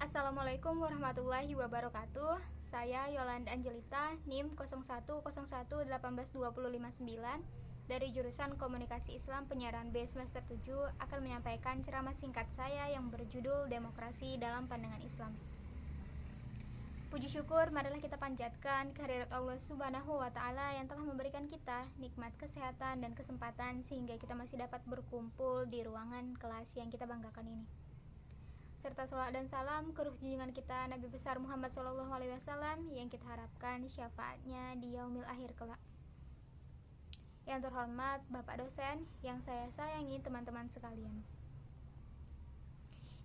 Assalamualaikum warahmatullahi wabarakatuh. Saya Yolanda Angelita, NIM 0101182059 dari jurusan Komunikasi Islam Penyiaran B semester 7 akan menyampaikan ceramah singkat saya yang berjudul Demokrasi dalam Pandangan Islam. Puji syukur marilah kita panjatkan kehadirat Allah Subhanahu wa taala yang telah memberikan kita nikmat kesehatan dan kesempatan sehingga kita masih dapat berkumpul di ruangan kelas yang kita banggakan ini. Serta sholawat dan salam ke ruh junjungan kita Nabi besar Muhammad SAW yang kita harapkan syafaatnya di yaumil akhir kelak. Yang terhormat Bapak dosen, yang saya sayangi teman-teman sekalian.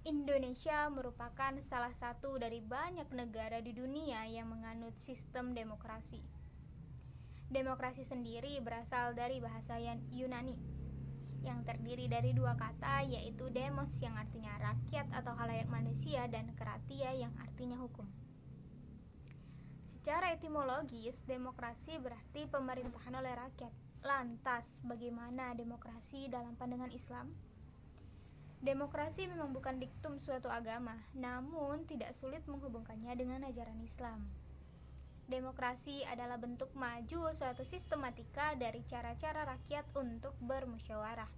Indonesia merupakan salah satu dari banyak negara di dunia yang menganut sistem demokrasi. Demokrasi sendiri berasal dari bahasa Yunani yang terdiri dari dua kata, yaitu demos yang artinya rakyat atau halayak manusia dan kratia yang artinya hukum. Secara etimologis, demokrasi berarti pemerintahan oleh rakyat. Lantas, bagaimana demokrasi dalam pandangan Islam? Demokrasi memang bukan diktum suatu agama, namun tidak sulit menghubungkannya dengan ajaran Islam. Demokrasi adalah bentuk maju suatu sistematika dari cara-cara rakyat untuk bermusyawarah.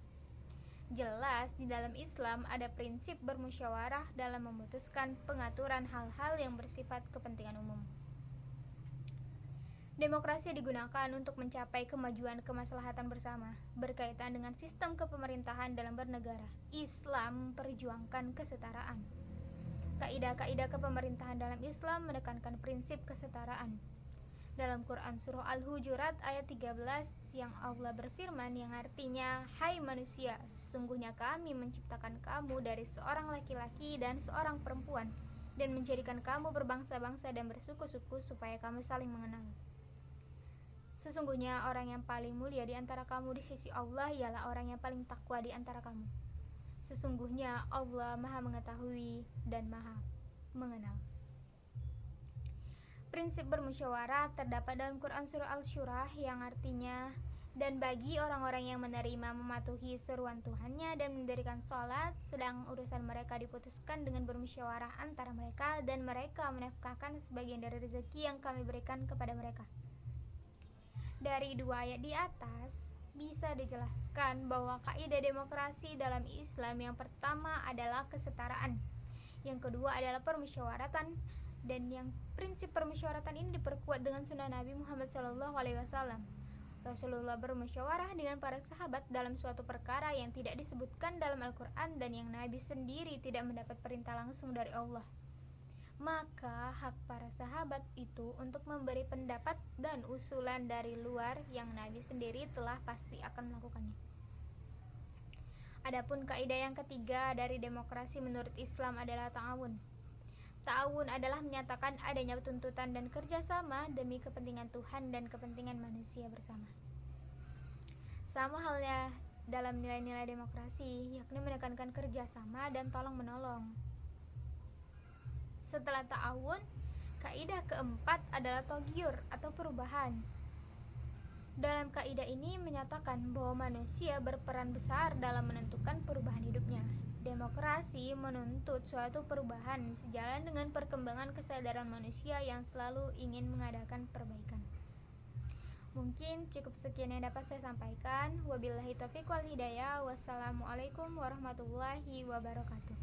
Jelas di dalam Islam ada prinsip bermusyawarah dalam memutuskan pengaturan hal-hal yang bersifat kepentingan umum. Demokrasi digunakan untuk mencapai kemajuan kemaslahatan bersama, berkaitan dengan sistem kepemerintahan dalam bernegara. Islam memperjuangkan kesetaraan. Kaidah-kaidah kepemerintahan dalam Islam menekankan prinsip kesetaraan. Dalam Quran Surah Al-Hujurat ayat 13 yang Allah berfirman yang artinya, "Hai manusia, sesungguhnya kami menciptakan kamu dari seorang laki-laki dan seorang perempuan dan menjadikan kamu berbangsa-bangsa dan bersuku-suku supaya kamu saling mengenal. Sesungguhnya orang yang paling mulia di antara kamu di sisi Allah ialah orang yang paling takwa di antara kamu. Sesungguhnya Allah Maha Mengetahui dan Maha Mengenal." Prinsip bermusyawarah terdapat dalam Quran Surah Al-Syura yang artinya, "Dan bagi orang-orang yang menerima mematuhi seruan Tuhannya dan mendirikan sholat, sedang urusan mereka diputuskan dengan bermusyawarah antara mereka, dan mereka menafkahkan sebagian dari rezeki yang kami berikan kepada mereka." Dari dua ayat di atas bisa dijelaskan bahwa kaidah demokrasi dalam Islam yang pertama adalah kesetaraan, yang kedua adalah permusyawaratan, dan yang prinsip permusyawaratan ini diperkuat dengan sunnah Nabi Muhammad SAW. Rasulullah bermusyawarah dengan para sahabat dalam suatu perkara yang tidak disebutkan dalam Al-Quran dan yang Nabi sendiri tidak mendapat perintah langsung dari Allah. Maka hak para sahabat itu untuk memberi pendapat dan usulan dari luar yang Nabi sendiri telah pasti akan melakukannya. Adapun kaidah yang ketiga dari demokrasi menurut Islam adalah ta'awun. Ta'awun adalah menyatakan adanya tuntutan dan kerjasama demi kepentingan Tuhan dan kepentingan manusia bersama. Sama halnya dalam nilai-nilai demokrasi, yakni menekankan kerjasama dan tolong-menolong. Setelah ta'awun, kaidah keempat adalah taghyur atau perubahan. Dalam kaidah ini menyatakan bahwa manusia berperan besar dalam menentukan perubahan hidupnya. Demokrasi menuntut suatu perubahan sejalan dengan perkembangan kesadaran manusia yang selalu ingin mengadakan perbaikan. Mungkin cukup sekian yang dapat saya sampaikan. Wabillahi taufiq wal hidayah. Wassalamualaikum warahmatullahi wabarakatuh.